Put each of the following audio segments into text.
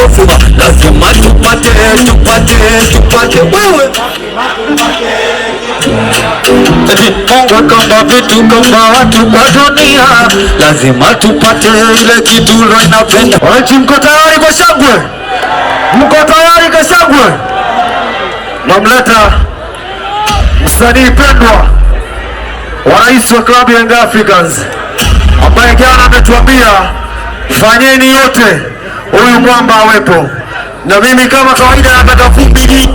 watu lazima tupate wewe. Mungu kamba vitu kamba watu kwa dunia, lazima tupate ile kitu roho inapenda. Watu mko tayari kwa shangwe? Mko tayari kwa shangwe? Namleta msanii pendwa wa rais wa klabu ya Young Africans ambaye jana ametuambia fanyeni yote huyu mwamba awepo, na mimi kama kawaida nataka vumbi.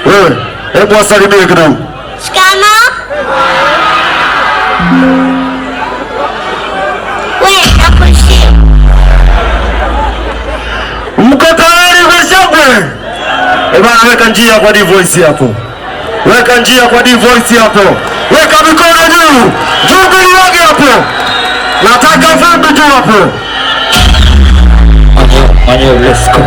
Wewe hebu wasalimie kidogo. Shikamo. Mko tayari kwa shangwe? Bwana, weka njia kwa D-Voice hapo. Weka njia kwa D-Voice hapo. Weka mikono juu. Vumbi wage hapo. Nataka vumbi tu hapo. Manyo, let's go.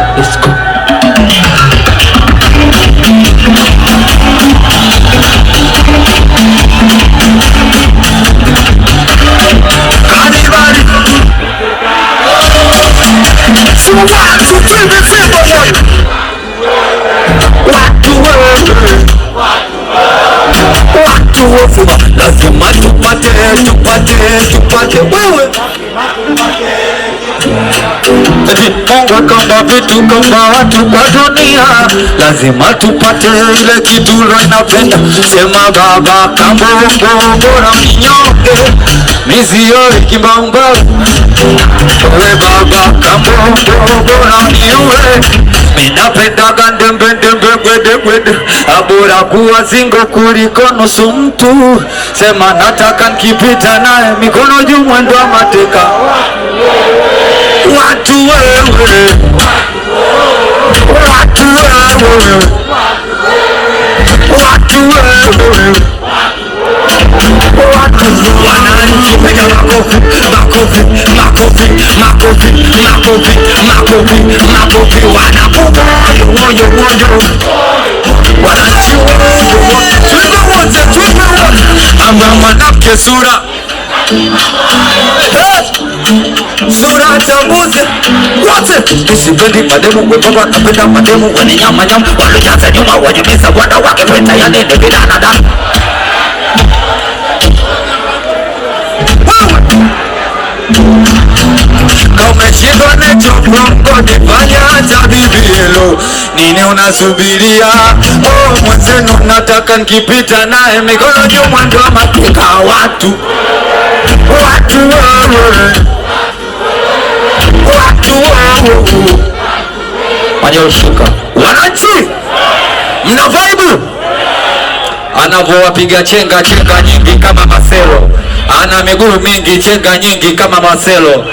Lazima tupate wewe. Mungu kamba vitu kamba watu kwa dunia, lazima tupate ile kitu roho inapenda. Sema baba kambongo bora mnyonge mizio ikimbamba. We baba kambongo bora mnyonge, minapenda gandembe gwede abora kuwa zingo kuliko nusu mtu. Sema nataka nikipita naye mikono juu mwendo wa mateka. Watu wewe wananchi, piga makofi, wanakupa moyo wananchi wote amba mwanamke sura sura chambuzi wote. Nisipendi mademu webaba, napenda mademu wenye nyama walojaza nyuma, wanyumiza wanawake peta ya nene bila nadamu. Umeshindwa necho mrongo nifanya hata bibilo, nini unasubiria? Oh mwenzenu nataka nikipita naye mikono juu mwendo wa mateka. Watu wanyoshika wananchi, mna vibe. Anavowapiga chenga nyingi kama Marcelo, ana miguu mingi chenga nyingi kama Marcelo.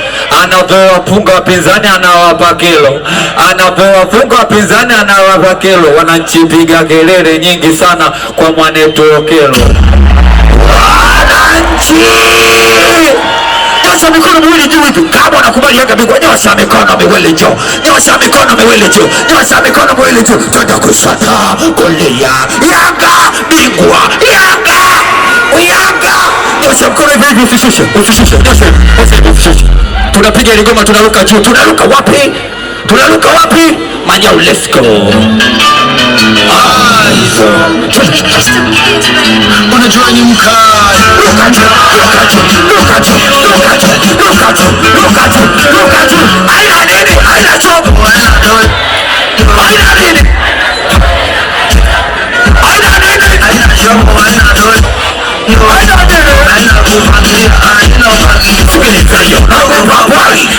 Anavowapunga wapinzani anawapa kilo, anavowapunga wapinzani anawapa kilo. Wananchi piga kelele nyingi sana kwa mwanetu Okelo. Wananchi nyosha mikono miwili juu hivi kama unakubali Yanga bingwa. Nyosha mikono miwili juu, nyosha mikono miwili juu, nyosha mikono miwili juu. Twende kushoto kulia, Yanga bingwa, Yanga. Nyosha mikono hivi, usishushe. Usishushe. Tunapiga ile ngoma, tunaruka juu. Tunaruka wapi? Manyau, let's go. Unajua ni mkali. Ruka juu. Aina nini? Aina chobo. Aina nini?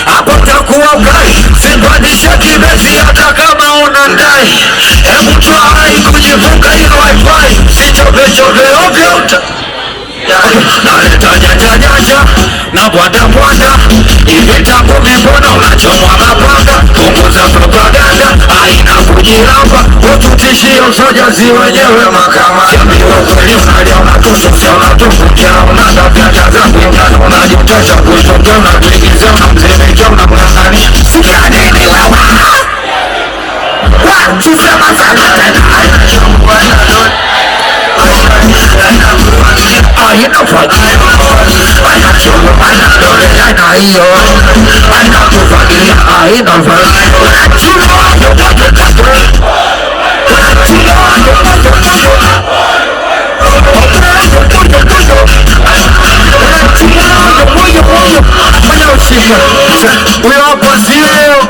Hapo takuwa ukai, sipandishe kibezi hata kama unandai. Hebu try kujifunga hiyo wifi, sichove ovyo. Naleta janja na bwanda hivi tangu mbona unachomwa mapanga. Punguza propaganda, haina kujiramba, ututishio sojazi wenyewe makama. Jambiwa kweli unalia, unatushusha, unatufukia, unatapia jaza kuingana, unajitosha kuitokea, unatuigiza, unamzimikea, unamngangania. Sikia nini wewe? Watu sema sana tena. haina fagio, wanachoma dole na hiyo, wanakufagia haina fagio, huyo hapa sio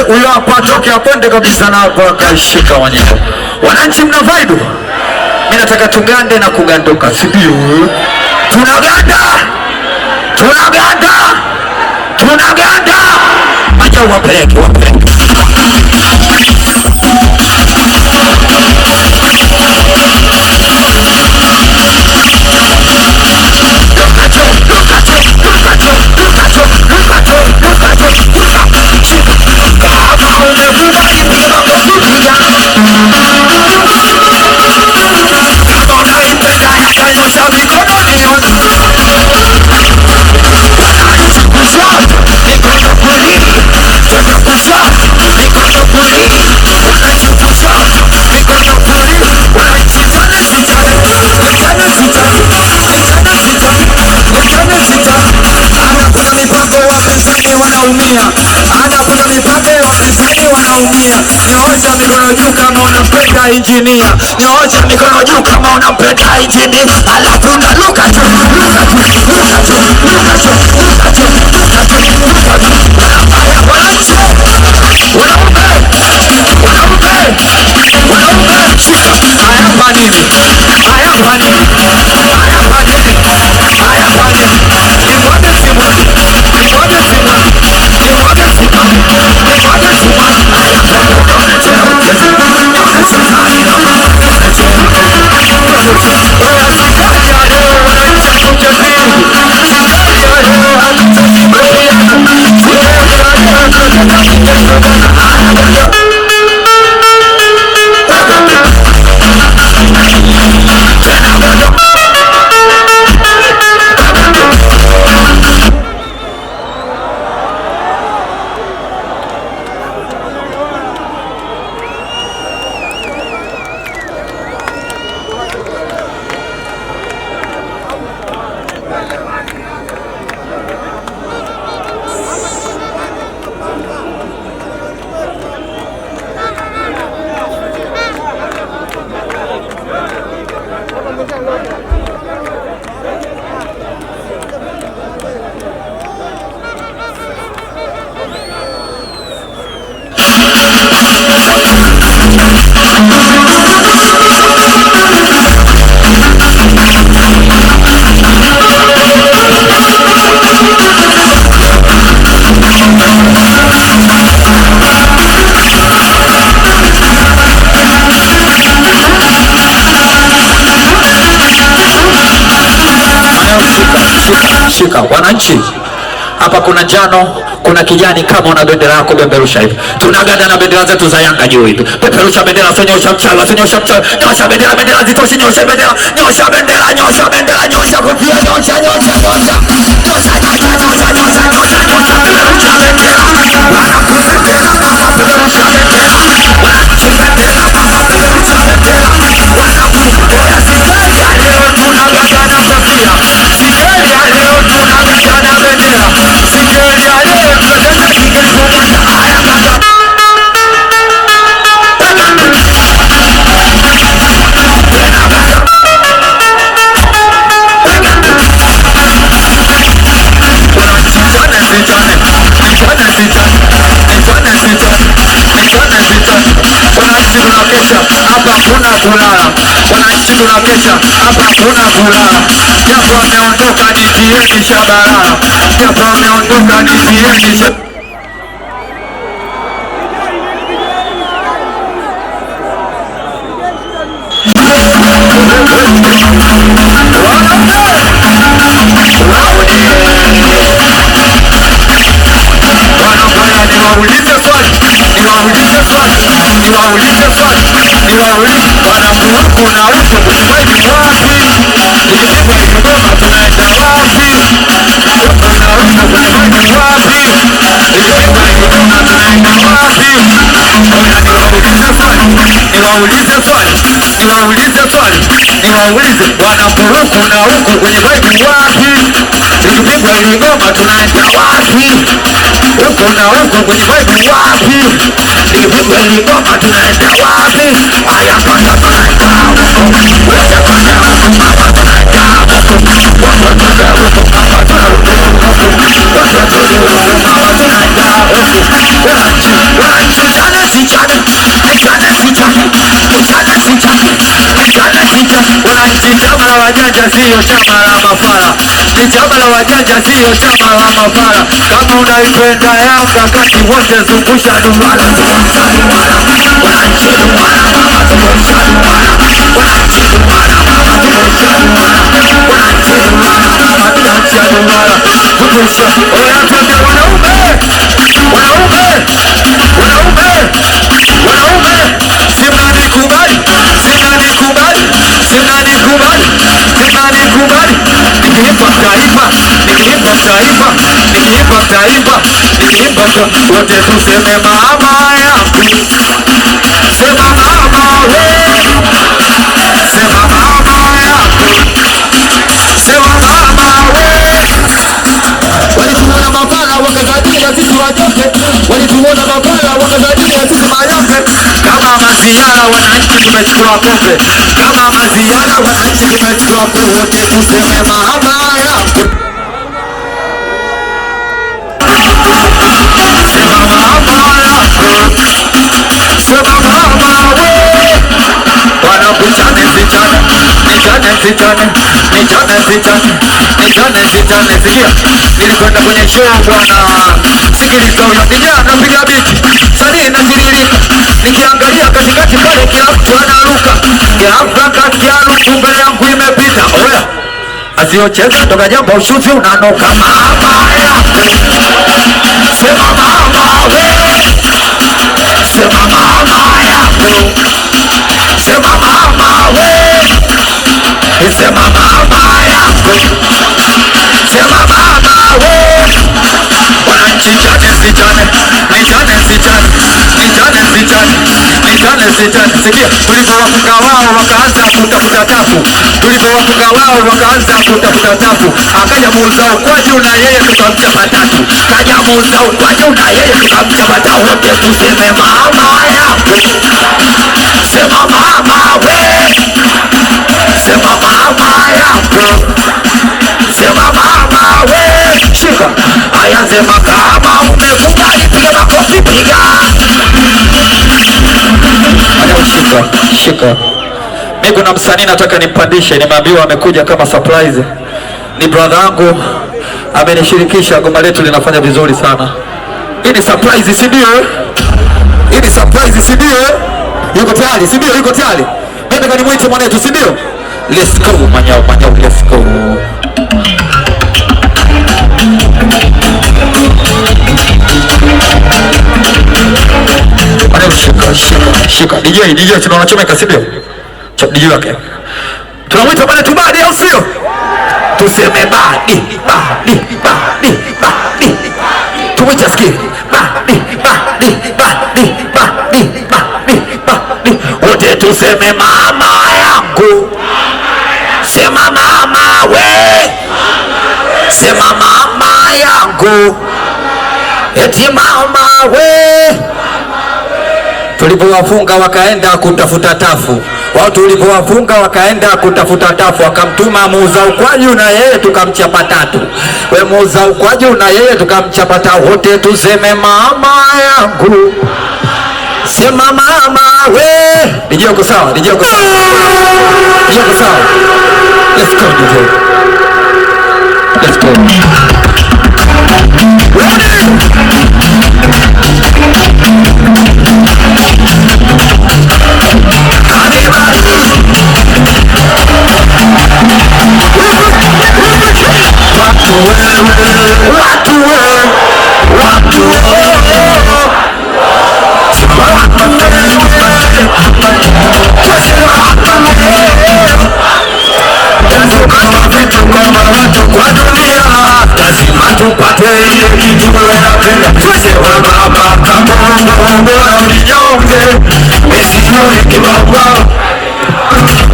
huyo hapa, toke apende kabisa na hapo akaishika mwenyewe. Wananchi mna vibe, mimi nataka tugande na kuganduka, si ndio? Tunaganda, acha wapeleke wanaumia, anakuja mipango wapinzani wanaumia. Nyosha mikono juu kama unampenda injinia, nyosha mikono juu kama unampenda injinia, alafu unaruka tu. Shika wananchi, hapa kuna njano, kuna kijani. Kama una bendera yako beberusha hivi, tunaganda na bendera zetu za Yanga juu hivi. Peperusha bendera, nyosha mchana, nyosha bendera, bendera zitoshi, nyosha bendera, nyosha bendera, nyosha bendera, nyosha kofia, nyosha kulala. Wananchi tunakesha hapa, hakuna kulala. Japo ameondoka DTN Shabalala, japo ameondoka DTN Shabalala. Kuna waulize wanapuruku na huku kwenye vibe wapi? Ikipigwa ile ngoma tunaenda wapi? Huku na huku kwenye vibe wapi? Ikipigwa ile ngoma tunaenda wapi? Aya kwanza tunaenda huko, wacha kwanza huko mama tunaenda huko, wacha kwanza huko mama tunaenda huko, wacha kwanza huko mama tunaenda huko. Chama la wajanja sio chama la mafala, ni chama la wajanja sio chama la mafala. Kama unaipenda Yanga kati wote zungusha duara, wote tuseme mama yangu, sema mama we, sema mama yangu, sema mama we. Walituona mapala wakazadia sisi wanyonge, walituona mapala wakazadia sisi manyonge. Kama maziara wananchi tumechukua pombe, kama maziara wananchi tumechukua pombe, wote tuseme mama yangu. Sikia, nilikwenda kwenye show bwana, sikiliza huyo kijana anapiga biti, sanii inatiririka, nikiangalia katikati pale kila mtu anaruka, ghafla kati ya mtu mbele yangu imepita, oya asiocheza toka jambo ushuzi unanuka mama yangu, sema mama we, sema mama yangu, sema mama we, sema mama yangu, sema mama we. Wananchi chane sichane, nichane sichane, nichane sichane, nichane sichane. Sikia, tulipowafunga wao wakaanza kutafuta tafu, tulipowafunga wao wakaanza kutafuta tafu. Akaja muuza ukwaju na yeye tukamchapa tatu, kaja muuza ukwaju na yeye tukamchapa tatu. Wote tuseme mama yangu, sema mama we, sema mama yangu, sema mama we. Shika, haya sema kama umekubali piga makofi piga. Shika, shika. Mimi kuna msanii nataka nimpandishe, nimeambiwa amekuja kama surprise. Ni brother yangu amenishirikisha, goma letu linafanya vizuri sana. Hii ni surprise si ndio? Hii ni surprise si ndio? Yuko tayari si ndio? Yuko tayari? Mimi nataka nimuite mwanetu si ndio? Let's go manyao, manyao, let's go. Shika, shika, shika. DJ tunachomeka si ndio? DJ wake. Tunamwita bwana tubadi au sio? Tuseme badi, badi, badi, badi. Tumwita sikia. Badi, badi, badi, badi, badi, badi. Wote tuseme mama yangu. Sema mama we, sema mama yangu, eti mama we. Tulipowafunga wakaenda kutafuta tafu, wao tulipowafunga wakaenda kutafuta tafu, akamtuma muuza ukwaju na yeye tukamchapa tatu. We muuza ukwaju na yeye tukamchapa tatu. Wote tuseme mama yangu, sema mama we. DJ uko sawa? DJ uko sawa? DJ uko sawa? Let's go DJ. Let's go.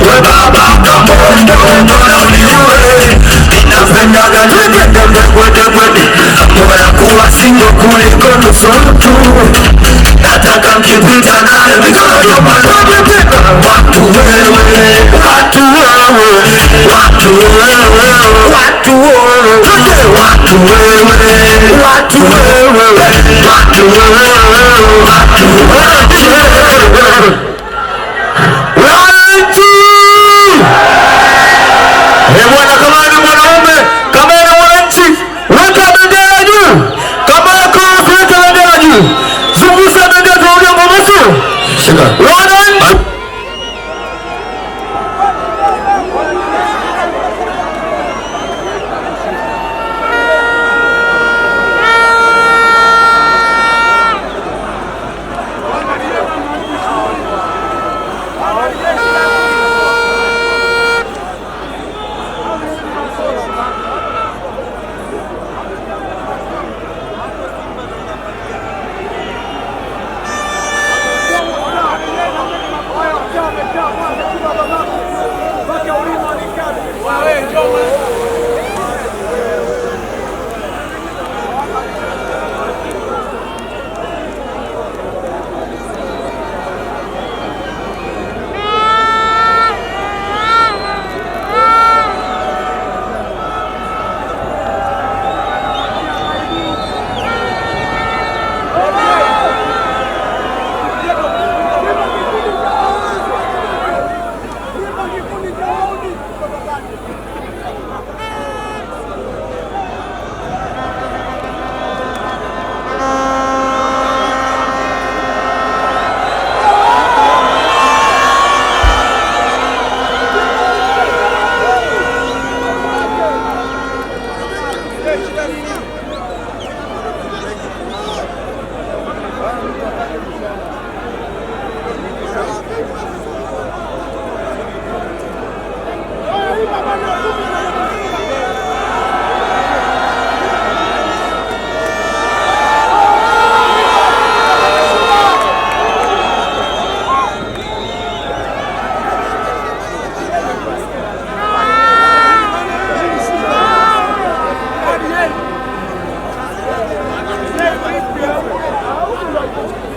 we baba kamondo bora uniue. Ninapendaga twende bora kuwa singo kuliko nusu mtu. Nataka mkipita naye mikono kama watu wewe, watu wewe, watu wewe, watu wewe, watu wewe, watu wewe, watu wewe.